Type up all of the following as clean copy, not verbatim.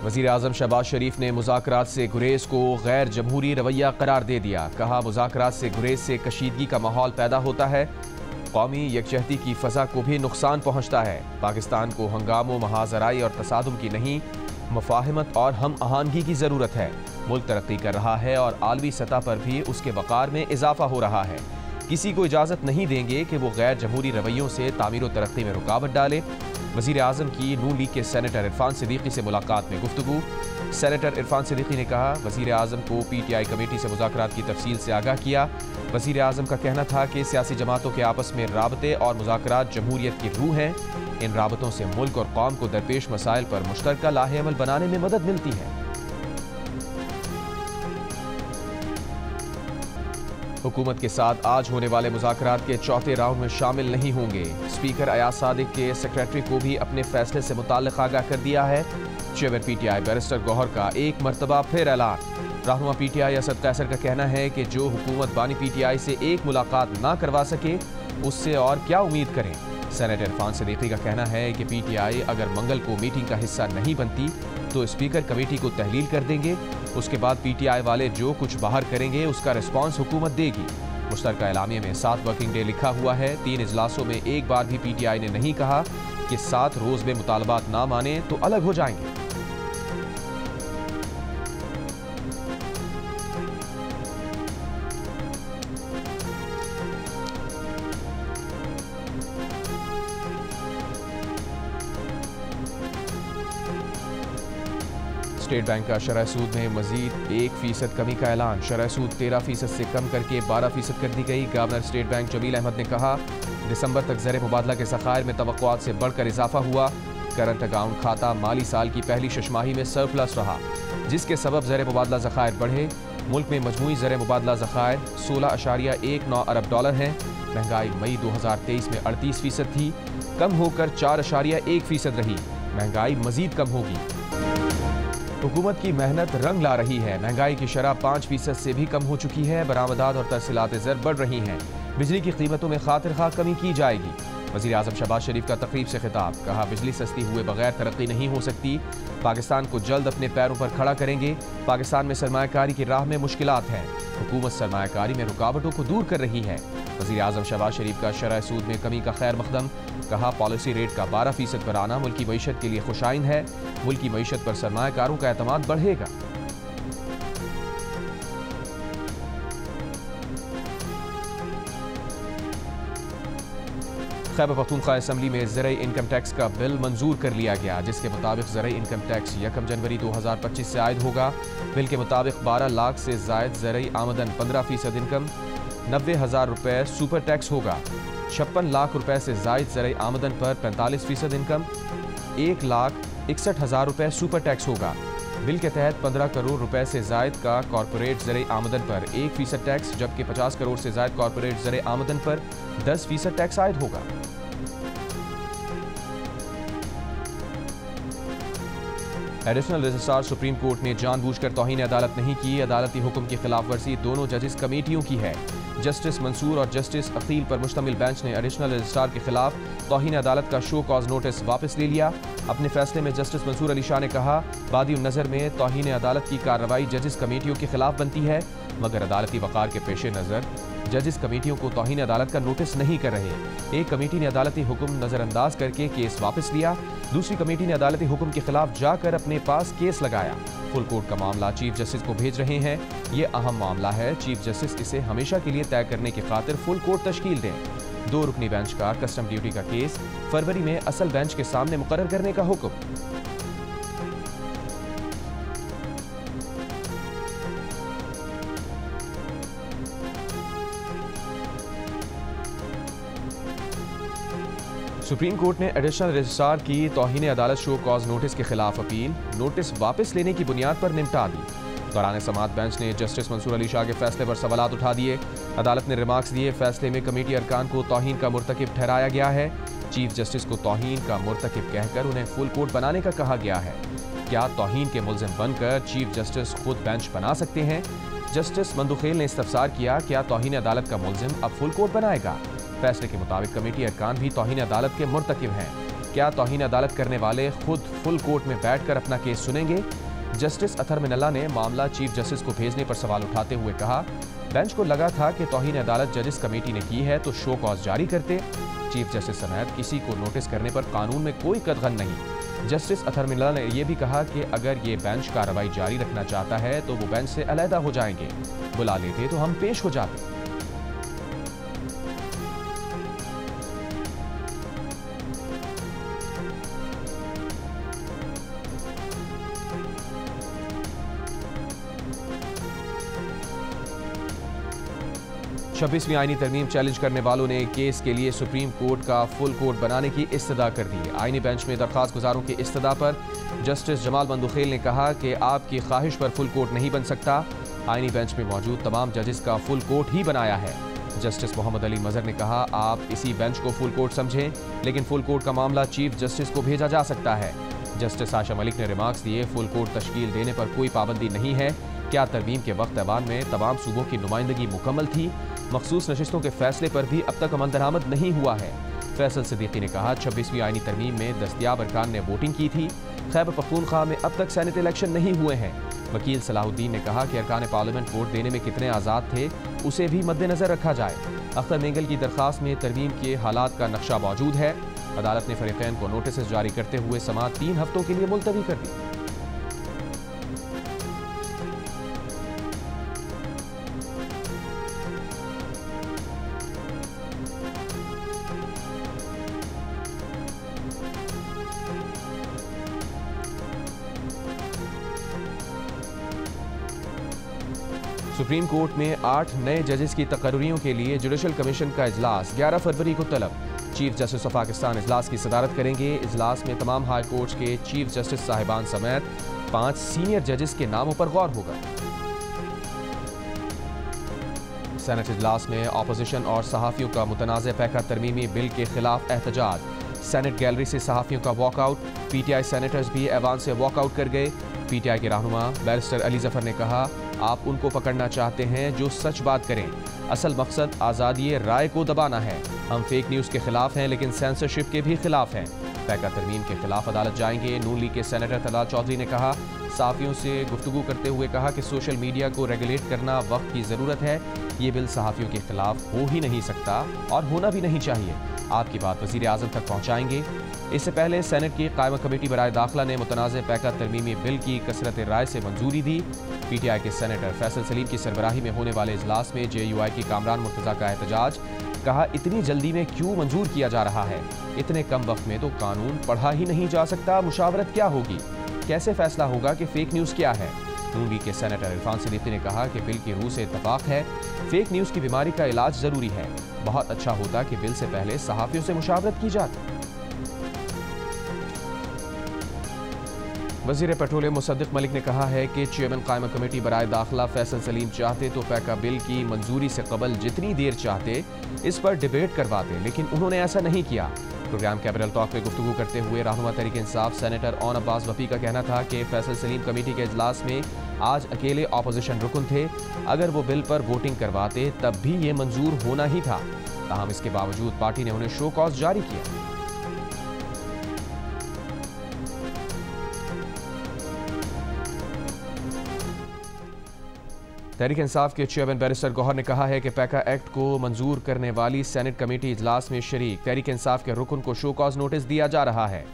वज़ीर आज़म शहबाज शरीफ ने मुज़ाकरात से गुरेज को गैर जमहूरी रवैया करार दे दिया। कहा, मुज़ाकरात से गुरेज से कशीदगी का माहौल पैदा होता है, कौमी यकजहती की फ़ज़ा को भी नुकसान पहुँचता है। पाकिस्तान को हंगामों, महाजराई और तसादुम की नहीं, मुफाहमत और हम आहंगी की ज़रूरत है। मुल्क तरक्की कर रहा है और आलमी सतह पर भी उसके वक़ार में इजाफा हो रहा है। किसी को इजाज़त नहीं देंगे कि वो गैर जमहूरी रवैयों से तामीर व तरक्की में रुकावट डाले। वज़ीर आज़म की नून लीग के सेनेटर इरफान सिद्दीकी से मुलाकात में गुफ्तगू। सेनेटर इरफान सिद्दीकी ने कहा, वज़ीर आज़म को PTI कमेटी से मुज़ाकरात की तफसील से आगाह किया। वज़ीर आज़म का कहना था कि सियासी जमातों के आपस में राबते और मुज़ाकरात जमहूरियत की रूह हैं। इन राबतों से मुल्क और कौम को दरपेश मसाइल पर मुश्तरका लाहे अमल बनाने में मदद मिलती है। हुकूमत के साथ आज होने वाले मुज़ाकरात के चौथे राउंड में शामिल नहीं होंगे। स्पीकर अयाज सादिक के सेक्रेटरी को भी अपने फैसले से मुताल्लिक़ आगाह कर दिया है। चेयर PTI बैरिस्टर गौहर का एक मरतबा फिर ऐलान। रहनुमा PTI असद कैसर का कहना है कि जो हुकूमत बानी PTI से एक मुलाकात ना करवा सके उससे और क्या उम्मीद करें। सेनेटर इरफान सिद्दीकी का कहना है कि PTI अगर मंगल को मीटिंग का हिस्सा नहीं बनती तो स्पीकर कमेटी को तहलील कर देंगे। उसके बाद PTI वाले जो कुछ बाहर करेंगे उसका रिस्पांस हुकूमत देगी। मुश्तरका एलामिया में 7 वर्किंग डे लिखा हुआ है। 3 इजलासों में एक बार भी PTI ने नहीं कहा कि 7 रोज में मुतालबात ना माने तो अलग हो जाएंगे। स्टेट बैंक का शरह सूद में मजीद 1% कमी का ऐलान। शरह सूद 13% से कम करके 12% कर दी गई। Governor State Bank Jamil Ahmad ने कहा, दिसंबर तक ज़र मुबादला के ज़खायर में तवक्कुआत से बढ़कर इजाफा हुआ। करंट अकाउंट खाता माली साल की पहली शशमाही में सरप्लस रहा, जिसके सबब ज़र मुबादला ज़खायर बढ़े। मुल्क में मजमूई ज़र मुबादला ज़खायर 16.19 अरब डॉलर हैं। महंगाई मई 2023 में 38% थी, कम होकर 4.1% रही। महंगाई मजीद कम होगी। हुकूमत की मेहनत रंग ला रही है। महंगाई की शरह 5% से भी कम हो चुकी है। बरामदात और तरसीलात ज़र बढ़ रही हैं। बिजली की कीमतों में खातिर खा कमी की जाएगी। वज़ीर आज़म शहबाज शरीफ का तकरीब से खिताब। कहा, बिजली सस्ती हुए बगैर तरक्की नहीं हो सकती। पाकिस्तान को जल्द अपने पैरों पर खड़ा करेंगे। पाकिस्तान में सरमायाकारी की राह में मुश्किलात हैं। हुकूमत सरमायाकारी में रुकावटों को दूर कर रही है। वज़ीर आज़म शहबाज शरीफ का शरह सूद में कमी का खैर मकदम। कहा, पॉलिसी रेट का 12% पर आना मुल्की मईशत के लिए खुशाइन है। मुल्की मईशत पर सरमायाकारों का एतमाद बढ़ेगा। खैबर पख्तूनख्वा असम्बली में ज़राई इनकम टैक्स का बिल मंजूर कर लिया गया, जिसके मुताबिक ज़राई इनकम टैक्स 1 जनवरी 2025 से आयद होगा। बिल के मुताबिक 12 लाख से जायद ज़राई आमदन 15% इनकम, 90,000 रुपये सुपर टैक्स होगा। 56 लाख रुपए से जायद ज़राई आमदन पर 45% इनकम, 1,61,000 रुपये सुपर टैक्स होगा। बिल के तहत 15 करोड़ रुपए से जायद का कॉरपोरेट ज़राई आमदन पर 1% टैक्स, जबकि 50 करोड़ से जायद कॉरपोरेट ज़राई आमदन पर 10% टैक्स आयद होगा। एडिशनल रजिस्ट्रार सुप्रीम कोर्ट ने जानबूझकर तौहीन अदालत नहीं की। अदालती हुक्म की खिलाफ वर्जी दोनों जजेस कमेटियों की है। जस्टिस मंसूर और जस्टिस अकील पर मुश्तमिल बेंच ने एडिशनल रजिस्ट्रार के खिलाफ तौहीन अदालत का शो कॉज नोटिस वापस ले लिया। अपने फैसले में जस्टिस मंसूर अली शाह ने कहा, बादी नज़र में तौहीन अदालत की कार्रवाई जजेस कमेटियों के खिलाफ बनती है, मगर अदालती वक़ार के पेश नज़र जजेस कमेटियों को तौहीन अदालत का नोटिस नहीं कर रहे। एक कमेटी ने अदालती हुक्म नज़रअंदाज करके केस वापस लिया। दूसरी कमेटी ने अदालती हुक्म के खिलाफ जाकर अपने पास केस लगाया। फुल कोर्ट का मामला चीफ जस्टिस को भेज रहे हैं। ये अहम मामला है। चीफ जस्टिस इसे हमेशा के लिए तय करने की खातिर फुल कोर्ट तश्कील दें। 2 रुकनी बेंच का कस्टम ड्यूटी का केस फरवरी में असल बेंच के सामने मुकर्रर करने का हुक्म। सुप्रीम कोर्ट ने एडिशनल रजिस्ट्रार की तौहीन अदालत शो कॉज नोटिस के खिलाफ अपील नोटिस वापस लेने की बुनियाद पर निपटा दी। दौरान समाअत बेंच ने जस्टिस मंसूर अली शाह के फैसले पर सवालात उठा दिए। अदालत ने रिमार्क्स दिए। फैसले में कमेटी अरकान को तौहीन का मुर्तकिब ठहराया गया है। चीफ जस्टिस को तौहीन का मुर्तकिब कहकर उन्हें फुल कोर्ट बनाने का कहा गया है। क्या तौहीन के मुल्जिम बनकर चीफ जस्टिस खुद बेंच बना सकते हैं? जस्टिस मंदुखेल ने इस्तफसार किया, क्या तौहीन अदालत का मुल्जिम अब फुल कोर्ट बनाएगा? फैसले के मुताबिक कमेटी अरकान भी तौहीन अदालत के मुर्तकिब हैं। क्या तौहीन अदालत करने वाले खुद फुल कोर्ट में बैठकर अपना केस सुनेंगे? जस्टिस अतहर मिनल्ला ने मामला चीफ जस्टिस को भेजने पर सवाल उठाते हुए कहा, बेंच को लगा था कि तौहीन अदालत जजिस कमेटी ने की है तो शो कॉज जारी करते। चीफ जस्टिस समेत किसी को नोटिस करने पर कानून में कोई कदगन नहीं। जस्टिस अतहर मिनल्ला ने यह भी कहा कि अगर ये बेंच कार्रवाई जारी रखना चाहता है तो वो बेंच से अलहदा हो जाएंगे, बुला लेते तो हम पेश हो जाते। छब्बीसवीं आईनी तरमीम चैलेंज करने वालों ने केस के लिए सुप्रीम कोर्ट का फुल कोर्ट बनाने की इस्तदा कर दी। आईनी बेंच में दरख्वास्त गुजारों की इस्तदा पर जस्टिस जमाल बंदुखेल ने कहा कि आपकी ख्वाहिश पर फुल कोर्ट नहीं बन सकता। आईनी बेंच में मौजूद तमाम जजेस का फुल कोर्ट ही बनाया है। जस्टिस मोहम्मद अली मजहर ने कहा, आप इसी बेंच को फुल कोर्ट समझें, लेकिन फुल कोर्ट का मामला चीफ जस्टिस को भेजा जा सकता है। जस्टिस आशा मलिक ने रिमार्क्स दिए, फुल कोर्ट तश्कील देने पर कोई पाबंदी नहीं है। क्या तरमीम के वक्त ऐवान में तमाम सूबों की नुमाइंदगी मुकम्मल थी? मखसूस नशिस्तों के फैसले पर भी अब तक अमल दरामद नहीं हुआ है। फैसल सिद्दीकी ने कहा, 26वीं आईनी तरमीम में दस्तयाब अरकान ने वोटिंग की थी। खैबर पख्तूनख्वा में अब तक सेनेट इलेक्शन नहीं हुए हैं। वकील सलाहुद्दीन ने कहा कि अरकान पार्लियामेंट वोट देने में कितने आज़ाद थे उसे भी मद्देनजर रखा जाए। अख्तर मेंगल की दरख्वास्त में तरमीम के हालात का नक्शा मौजूद है। अदालत ने फरीकैन को नोटिस जारी करते हुए समाअत 3 हफ्तों के लिए मुलतवी कर दी। सुप्रीम कोर्ट में 8 नए जजेस की तकर्रियों के लिए जुडिशल कमीशन का इजलास 11 फरवरी को तलब। चीफ जस्टिस ऑफ पाकिस्तान इजलास की सदारत करेंगे। इजलास में तमाम हाई कोर्ट्स के चीफ जस्टिस साहिबान समेत 5 सीनियर जजेस के नामों पर गौर होगा। सेनेट इजलास में अपोजिशन और सहाफ़ियों का मुतनाज़ पैका तरमीमी बिल के खिलाफ एहतजाज। सेनेट गैलरी से सहाफ़ियों का वॉकआउट। पीटीआई सेनेटर्स भी ऐवान से वॉकआउट कर गए। पीटीआई के रहनुमा बैरिस्टर अली जफर ने कहा, आप उनको पकड़ना चाहते हैं जो सच बात करें। असल मकसद आज़ादी राय को दबाना है। हम फेक न्यूज़ के खिलाफ हैं लेकिन सेंसरशिप के भी खिलाफ हैं। पैका तरमीम के खिलाफ अदालत जाएंगे। नून लीग के सेनेटर तलाल चौधरी ने कहा, सहाफ़ियों से गुफ्तगू करते हुए कहा कि सोशल मीडिया को रेगुलेट करना वक्त की ज़रूरत है। ये बिल सहाफ़ियों के खिलाफ हो ही नहीं सकता और होना भी नहीं चाहिए। आपकी बात वज़ीर आज़म तक पहुँचाएंगे। इससे पहले सेनेट की कायमा कमेटी बराए दाखिला ने मुतनाज़ पैका तरमीमी बिल की कसरत राय से मंजूरी दी। पीटीआई के सेनेटर फैसल सलीम की सरबराही में होने वाले इजलास में जेयूआई की कामरान मुर्तज़ा का एहतजाज। कहा, इतनी जल्दी में क्यों मंजूर किया जा रहा है? इतने कम वक्त में तो कानून पढ़ा ही नहीं जा सकता। मुशावरत क्या होगी? कैसे फैसला होगा कि फेक न्यूज़ क्या है? नून लीग के सेनेटर इरफान सिद्दीकी ने कहा कि बिल की रूह से इत्तफाक है। फेक न्यूज़ की बीमारी का इलाज ज़रूरी है। बहुत अच्छा होता कि बिल से पहले सहाफ़ियों से मुशावरत की जाती। वज़ीर पेट्रोलियम मुसद्दिक मलिक ने कहा है कि चेयरमैन कायमा कमेटी बराए दाखिला फैसल सलीम चाहते तो पैका बिल की मंजूरी से कबल जितनी देर चाहते इस पर डिबेट करवाते, लेकिन उन्होंने ऐसा नहीं किया। प्रोग्राम कैपिटल टॉक में गुफ्तगू करते हुए रहनुमा तहरीक इंसाफ सेनेटर ओन अब्बास वफ़ी का कहना था कि फैसल सलीम कमेटी के इजलास में आज अकेले अपोजिशन रुकन थे। अगर वो बिल पर वोटिंग करवाते तब भी ये मंजूर होना ही था। ताहम इसके बावजूद पार्टी ने उन्हें शो कॉज जारी किया। तहरीक इंसाफ के चेयरमैन बैरिस्टर गौहर ने कहा है कि पैका एक्ट को मंजूर करने वाली सेनेट कमेटी इजलास में शरीक तहरीक इंसाफ के रुकन को शो कॉज नोटिस दिया जा रहा है।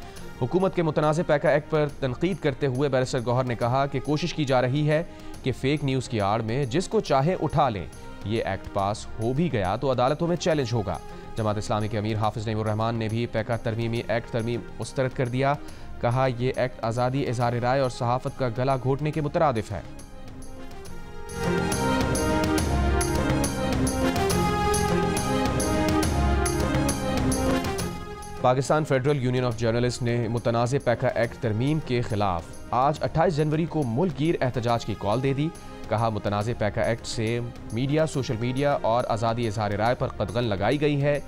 हुकूमत के मुतनाज़ पैका एक्ट पर तनकीद करते हुए बैरिस्टर गौहर ने कहा कि कोशिश की जा रही है कि फेक न्यूज़ की आड़ में जिसको चाहे उठा लें। ये एक्ट पास हो भी गया तो अदालतों में चैलेंज होगा। जमात इस्लामी के अमीर हाफिज नईमुर रहमान ने भी पैका तरमीमी एक्ट तरमीम मुस्तरद कर दिया। कहा, यह एक्ट आज़ादी इज़हार राय और सहाफ़त का गला घोटने के मुतरादिफ है। Pakistan federal union of journalist ने मुतनाज़ पैका एक्ट तरमीम के खिलाफ आज 28 जनवरी को मुल्क गिर एहतजाज की कॉल दे दी। कहा, मुतनाज़ पैका एक्ट से मीडिया, सोशल मीडिया और आज़ादी इज़हार राय पर कदगन लगाई गई है।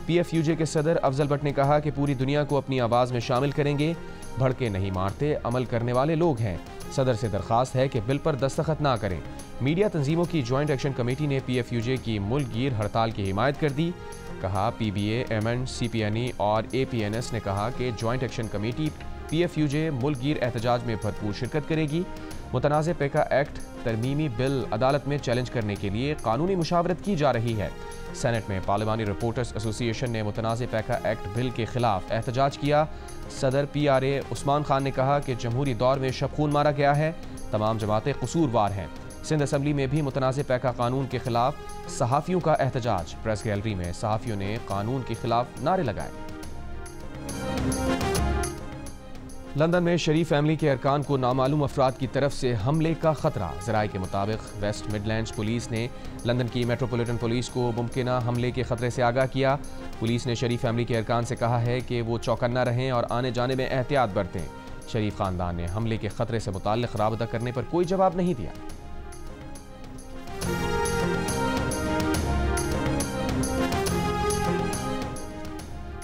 PFUJ के सदर अफजल भट्ट ने कहा कि पूरी दुनिया को अपनी आवाज़ में शामिल करेंगे। भड़के नहीं मारते, अमल करने वाले लोग हैं। सदर से दरख्वास्त है कि बिल पर दस्तखत ना करें। मीडिया तंजीमों की जॉइंट एक्शन कमेटी ने PFUJ की मुल्क गिर हड़ताल की हिमायत कर दी। कहा PBA, MN, CPNE और APNS ने कहा कि जॉइंट एक्शन कमेटी PFUJ मुल्कगीर एहतजाज में भरपूर शिरकत करेगी। मुतनाज़ पेका एक्ट तरमीमी बिल अदालत में चैलेंज करने के लिए कानूनी मुशावरत की जा रही है। सेनेट में पार्लिमानी रिपोर्टर्स एसोसिएशन ने मुतनाज़ पेका एक्ट बिल के खिलाफ एहतजाज किया। सदर PRA उस्मान खान ने कहा कि जमहूरी दौर में शब खून मारा गया है, तमाम जमातें कसूरवार हैं। सिंध असम्बली में भी मुतनाज़ पैका कानून के खिलाफ सहाफ़ियों का एहतजाज। प्रेस गैलरी में सहाफ़ियों ने कानून के खिलाफ नारे लगाए। लंदन में शरीफ फैमिली के अरकान को नामालूम अफराद की तरफ से हमले का खतरा। ज़राए के मुताबिक वेस्ट मिडलैंड्स पुलिस ने लंदन की मेट्रोपॉलिटन पुलिस को मुमकिना हमले के खतरे से आगाह किया। पुलिस ने शरीफ फैमिली के अरकान से कहा है कि वो चौकन्ना रहें और आने जाने में एहतियात बरतें। शरीफ खानदान ने हमले के खतरे से मुताल्लिक़ राबता करने पर कोई जवाब नहीं दिया।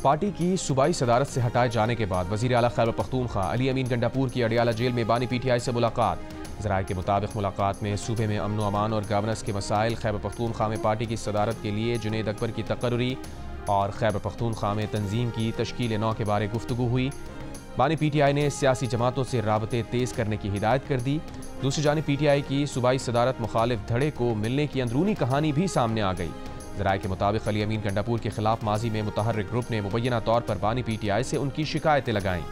पार्टी की सूबाई सदारत से हटाए जाने के बाद वज़ीर आला खैबर पख्तूनख्वा अली अमीन गंडापुर की अडियाला जेल में बानी PTI से मुलाकात। ज़राए के मुताबिक मुलाकात में सूबे में अमन अमान और गवर्नेंस के मसाइल, खैबर पख्तूनख्वा में पार्टी की सदारत के लिए जुनैद अकबर की तकर्री और खैबर पख्तूनख्वा में तंजीम की तश्कील नौ के बारे गुफ्तगू हुई। बानी PTI ने सियासी जमातों से राबते तेज़ करने की हिदायत कर दी। दूसरी जानिब PTI की सूबाई सदारत मुखालिफ धड़े को मिलने की अंदरूनी कहानी भी सामने आ गई। ज़राए के मुताबिक अली अमीन गंडापुर के खिलाफ माजी में मुतहर्रिक ग्रुप ने मुबैना तौर पर बानी PTI से उनकी शिकायतें लगाईं।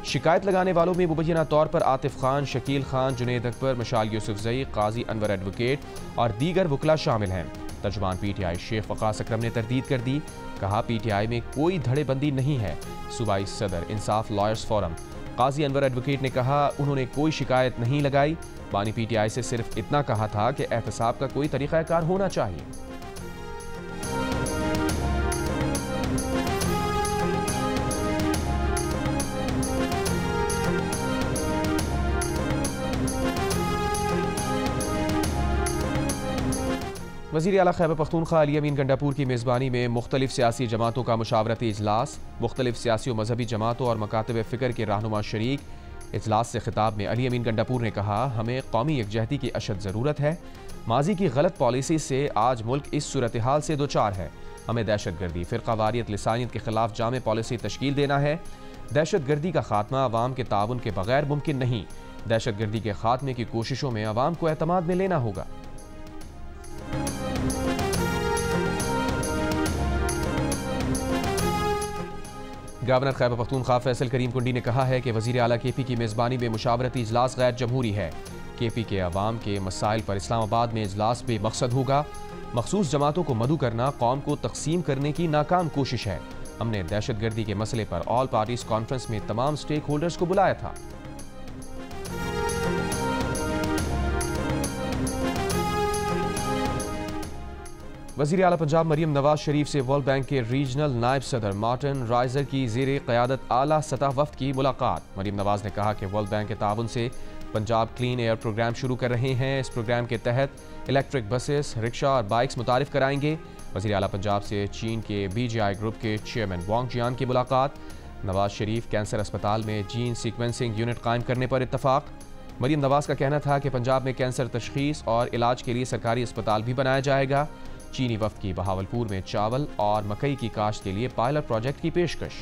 शिकायत लगाने वालों में मुबैना तौर पर आतिफ खान, शकील खान, जुनैद अकबर, मशाल यूसुफजई, काजी अनवर एडवोकेट और दीगर वकला शामिल हैं। तर्जुमान PTI शेख वकास अकरम ने तरदीद कर दी। कहा PTI में कोई धड़ेबंदी नहीं है। सूबाई सदर इंसाफ लॉयर्स फोरम काजी अनवर एडवोकेट ने कहा उन्होंने कोई शिकायत नहीं लगाई। बानी PTI से सिर्फ इतना कहा था कि एहतसाब का कोई तरीक़ाकार होना चाहिए। वज़ीर आला खैबर पख्तूनख्वा अली अमीन गंडापुर की मेज़बानी में मुख्तलिफ सियासी जमातों का मुशावरती इजलास। मुख्तलिफ सियासी और मजहबी जमातों और मकातब फ़िक्र के रहनुमा शरीक। इजलास से खिताब में अली अमीन गंडापुर ने कहा हमें कौमी यकजहती की अशद ज़रूरत है। माजी की गलत पॉलिसी से आज मुल्क इस सूरत हाल से दो चार है। हमें दहशतगर्दी, फ़िरक़ावारियत, लिसानियत के खिलाफ जामे पॉलिसी तश्कील देना है। दहशतगर्दी का खात्मा अवाम के ताउन के बगैर मुमकिन नहीं। दहशतगर्दी के खात्मे की कोशिशों में अवाम को एतमाद में लेना होगा। गवर्नर खैबर पख्तूनख्वा फैसल करीम कुंडी ने कहा है कि वज़ीर आला KP की मेज़बानी में मुशावरती इजलास गैर जमहूरी है। KP के अवाम के मसाइल पर इस्लामाबाद में इजलास बेमकसद होगा। मखसूस जमातों को मदऊ करना कौम को तकसीम करने की नाकाम कोशिश है। हमने दहशतगर्दी के मसले पर ऑल पार्टीज कॉन्फ्रेंस में तमाम स्टेक होल्डर्स को बुलाया था। वज़ीर आला पंजाब मरियम नवाज शरीफ से वर्ल्ड बैंक के रीजनल नायब सदर मार्टिन राइजर की ज़ेरे क़यादत आला सतह वफ़द की मुलाकात। मरियम नवाज ने कहा कि वर्ल्ड बैंक के ताउन से पंजाब क्लीन एयर प्रोग्राम शुरू कर रहे हैं। इस प्रोग्राम के तहत इलेक्ट्रिक बसेस, रिक्शा और बाइक्स मुतारिफ कराएंगे। वज़ीर आला पंजाब से चीन के BGI ग्रुप के चेयरमैन वांग जियान की मुलाकात। नवाज शरीफ कैंसर अस्पताल में जीन सीक्वेंसिंग यूनिट कायम करने पर इत्तफाक। मरियम नवाज का कहना था कि पंजाब में कैंसर तशखीस और इलाज के लिए सरकारी अस्पताल भी बनाया जाएगा। चीनी वफ्द की बहावलपुर में चावल और मकई की काश्त के लिए पायलट प्रोजेक्ट की पेशकश।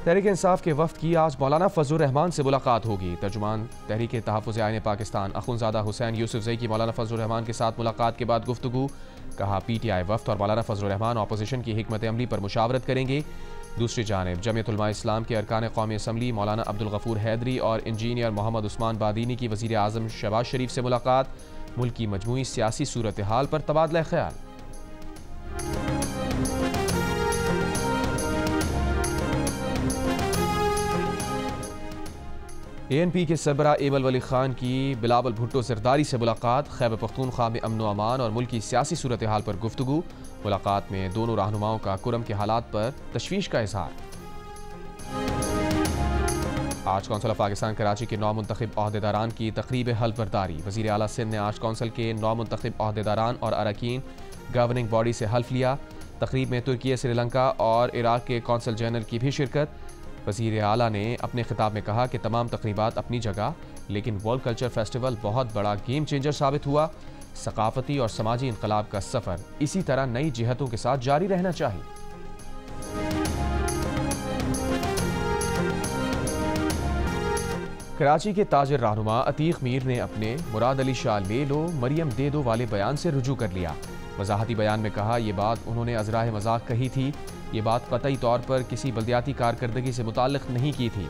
तहरीक इंसाफ के वफ्द की आज मौलाना फजलुर रहमान से मुलाकात होगी। तर्जुमान तहरीक तहफ़्फ़ुज़ आईन पाकिस्तान अख़ुंज़ादा हुसैन यूसुफज़ई की मौलाना फजलुर रहमान के साथ मुलाकात के बाद गुफ्तगू। कहा PTI वफ्द और मौलाना फजलुर रहमान अपोजिशन की हिकमत अमली पर मुशावरत करेंगे। दूसरी जानिब जमीयत उलमा इस्लाम के अरकान कौमी असम्बली मौलाना अब्दुल गफूर हैदरी और इंजीनियर मोहम्मद उस्मान बादीनी की वज़ीर आज़म शहबाज शरीफ से मुलाकात। मुल्क की मजमूई सियासी सूरत हाल पर तबादला ख्याल। ANP के सरबरा एमल वली खान की बिलावल भुट्टो जरदारी से मुलाकात। खैबर पख्तूनख्वा में अमन अमान और मुल्क की सियासी सूरत हाल पर गुफ्तगू। मुलाकात में दोनों रहनुमाओं का कुरम के हालात पर तशवीश का इजहार। आज कौंसिल ऑफ पाकिस्तान कराची के नौ मुंतखब अहदेदारान की तकरीब हल्फ बर्दारी। वज़ीर आला सिंध ने आज कौंसिल के नौ मुंतखब अहदेदारान और अरकान गवर्निंग बॉडी से हल्फ लिया। तकरीब में तुर्की, श्रीलंका और इराक के कौंसल जनरल की भी शिरकत। वज़ीर आला ने अपने खिताब में कहा कि तमाम तकरीबात अपनी जगह लेकिन वर्ल्ड कल्चर फेस्टिवल बहुत बड़ा गेम चेंजर साबित हुआ। सकाफती और समाजी इनकलाब का सफर इसी तरह नई जिहतों के साथ जारी रहना चाहिए। कराची के ताजिर रहनुमा अतीक मीर ने अपने मुराद अली शाह ले लो मरियम दे दो वाले बयान से रुजू कर लिया। वजाहती बयान में कहा, यह बात उन्होंने अजराह मजाक कही थी। ये बात कतई तौर पर किसी बल्दियाती कारकर्दगी से मुताल्लिक नहीं की थी।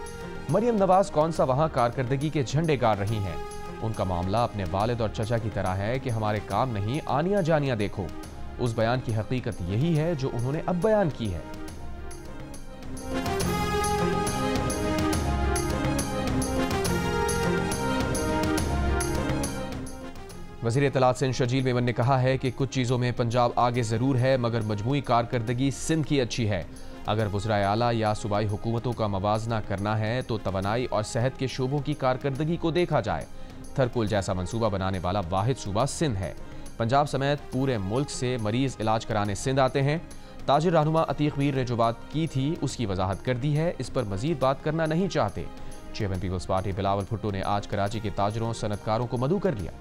मरियम नवाज कौन सा वहाँ कारकर्दगी के झंडे गाड़ रही हैं। उनका मामला अपने वालिद और चचा की तरह है कि हमारे काम नहीं, आनिया जानिया देखो। उस बयान की हकीकत यही है जो उन्होंने अब बयान की है। वज़ीर इत्तलात सिंध शजील मेमन ने कहा है कि कुछ चीज़ों में पंजाब आगे ज़रूर है, मगर मजमूई कारकर्दगी सिंध की अच्छी है। अगर वज़राए आला या सूबाई हुकूमतों का मवाजना करना है तो तवानाई और सेहत के शोबों की कारकर्दगी को देखा जाए। थरकुल जैसा मंसूबा बनाने वाला वाहिद सूबा सिंध है। पंजाब समेत पूरे मुल्क से मरीज इलाज कराने सिंध आते हैं। ताजिर रहनुमा अतीक मीर ने जो बात की थी उसकी वजाहत कर दी है, इस पर मजीद बात करना नहीं चाहते। चेयरमैन पीपल्स पार्टी बिलावल भुट्टो ने आज कराची के ताजरों सनतकारों को मदऊ कर लिया।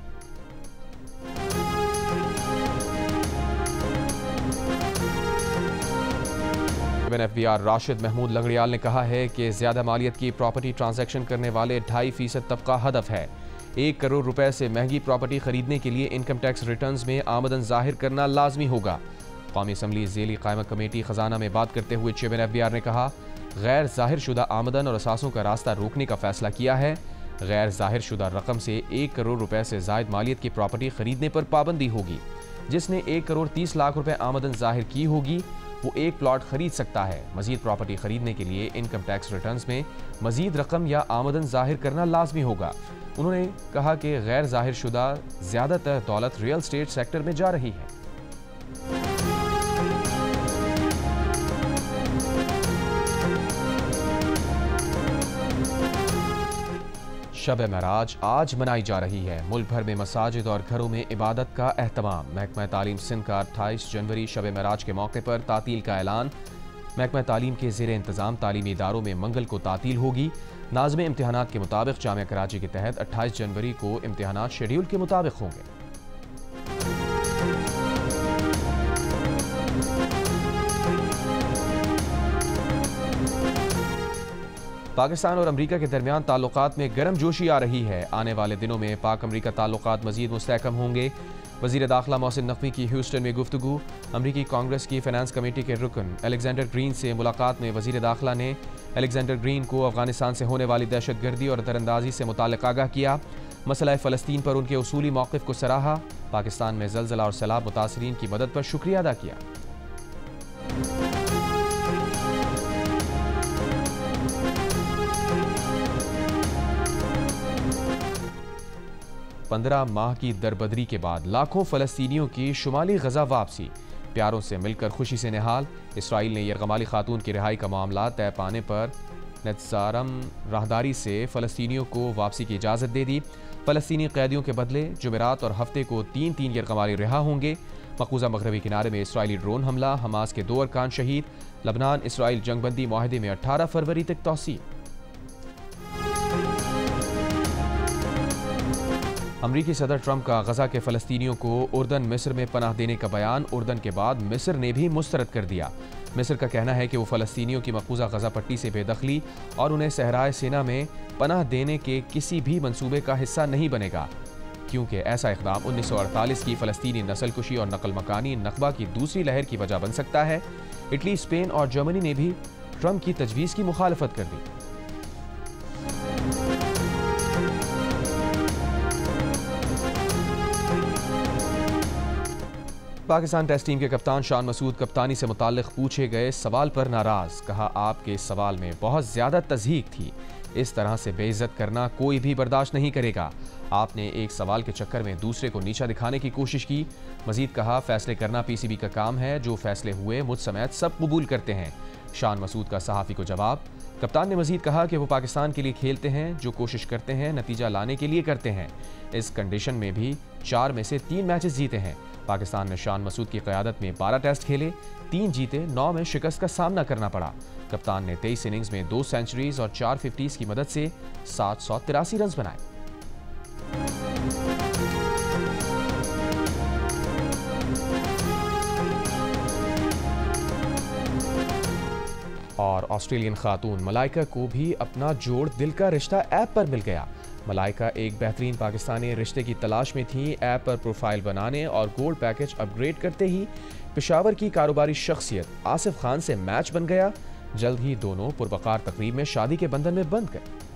एफबीआर राशिद महमूद लंगड़ियाल ने कहा है कि ज्यादा मालियत की प्रॉपर्टी ट्रांजैक्शन करने वाले 2.5% तबका हदफ है। 1 करोड़ रुपए से महंगी प्रॉपर्टी खरीदने के लिए इनकम टैक्स रिटर्न्स में आमदन जाहिर करना लाजमी होगा। कौमी असम्बली ज़ेली कायमा कमेटी खजाना में बात करते हुए चेयरमैन एफबीआर ने कहा, गैर जाहिर शुदा आमदन और असासों का रास्ता रोकने का फैसला किया है। गैर जाहिर शुदा रकम से 1 करोड़ रुपए से जायद मालियत की प्रॉपर्टी खरीदने पर पाबंदी होगी। जिसने 1 करोड़ 30 लाख रुपए आमदन जाहिर की होगी वो एक प्लॉट खरीद सकता है। मजीद प्रॉपर्टी खरीदने के लिए इनकम टैक्स रिटर्न्स में मजीद रकम या आमदन जाहिर करना लाजमी होगा। उन्होंने कहा कि गैर जाहिर शुदा ज्यादातर दौलत रियल स्टेट सेक्टर में जा रही है। शब महराज आज मनाई जा रही है। मुल्क भर में मसाजिद और घरों में इबादत का एहतमाम। महकमा तालीम सिंध का 28 जनवरी शब महराज के मौके पर तातील का ऐलान। महकमा तालीम के ज़ेरे इंतज़ाम तालीमी इदारों में मंगल को तातील होगी। नाज़िम इम्तिहानात के मुताबिक जामिया कराची के तहत 28 जनवरी को इम्तिहानात शेड्यूल के मुताबिक होंगे। पाकिस्तान और अमरीका के दरमियान ताल्लुकात में गर्म जोशी आ रही है। आने वाले दिनों में पाक अमरीका ताल्लुकात मजीद मुस्तहकम होंगे। वज़ीर दाखिला मोहसिन नकवी की ह्यूस्टन में गुफ्तगू। अमरीकी कांग्रेस की फाइनेंस कमेटी के रुकन अलेक्जेंडर ग्रीन से मुलाकात में वज़ीर दाखिला ने अलेक्जेंडर ग्रीन को अफगानिस्तान से होने वाली दहशतगर्दी और दरअंदाजी से मुताल्लिक़ आगाह किया। मसला फ़लस्तीन पर उनके उसूली मौक़िफ़ को सराहा। पाकिस्तान में ज़लज़ला और सैलाब मुतासरीन की मदद पर शुक्रिया अदा किया। पंद्रह माह की दरबदरी के बाद लाखों फ़लस्तीनियों की शुमाली गजा वापसी। प्यारों से मिलकर खुशी से निहाल। इसराइल ने यरगमाली खातून की रिहाई का मामला तय पाने पर नज़ारम राहदारी से फ़लस्तीनियों को वापसी की इजाज़त दे दी। फ़लस्तीनी कैदियों के बदले जुमेरात और हफ्ते को 3-3 यरगमाली रिहा होंगे। मकबूजा मगरबी किनारे में इसराइली ड्रोन हमला, हमास के 2 अरकान शहीद। लबनान इसराइल जंगबंदी माहदे में 18 फरवरी तक तौसील। अमरीकी सदर ट्रंप का गजा के फ़लस्तीनियों को उर्दन मिस्र में पनाह देने का बयान उर्दन के बाद मिस्र ने भी मुस्तरद कर दिया। मिस्र का कहना है कि वो फ़लस्तीनियों की मकबूजा गजा पट्टी से बेदखली और उन्हें सहराए सेना में पनाह देने के किसी भी मंसूबे का हिस्सा नहीं बनेगा, क्योंकि ऐसा इक़दाम 1948 की फ़लस्तीनी नस्लकुशी और नकल मकानी नकबा की दूसरी लहर की वजह बन सकता है। इटली, स्पेन और जर्मनी ने भी ट्रंप की तजवीज़ की मुखालफत कर दी। पाकिस्तान टेस्ट टीम के कप्तान शान मसूद कप्तानी से मुताल्लिक पूछे गए सवाल पर नाराज़। कहा, आपके सवाल में बहुत ज़्यादा तज़हीक थी। इस तरह से बेइज्जत करना कोई भी बर्दाश्त नहीं करेगा। आपने एक सवाल के चक्कर में दूसरे को नीचा दिखाने की कोशिश की। मजीद कहा, फैसले करना पीसीबी का काम है। जो फैसले हुए मुझ समेत सब कबूल करते हैं। शान मसूद का सहाफ़ी को जवाब। कप्तान ने मजीद कहा कि वो पाकिस्तान के लिए खेलते हैं। जो कोशिश करते हैं नतीजा लाने के लिए करते हैं। इस कंडीशन में भी 4 में से 3 मैचेस जीते हैं। पाकिस्तान ने शान मसूद की क़यादत में 12 टेस्ट खेले, 3 जीते, 9 में शिकस्त का सामना करना पड़ा। कप्तान ने 23 इनिंग्स में 2 सेंचुरीज और 4 50s की मदद से 783 रन बनाए। और ऑस्ट्रेलियन खातून मलाइका को भी अपना जोड़ दिल का रिश्ता ऐप पर मिल गया। मलाइका एक बेहतरीन पाकिस्तानी रिश्ते की तलाश में थी। ऐप पर प्रोफाइल बनाने और गोल्ड पैकेज अपग्रेड करते ही पेशावर की कारोबारी शख्सियत आसिफ खान से मैच बन गया। जल्द ही दोनों पुरवकार तकरीब में शादी के बंधन में बंध गए।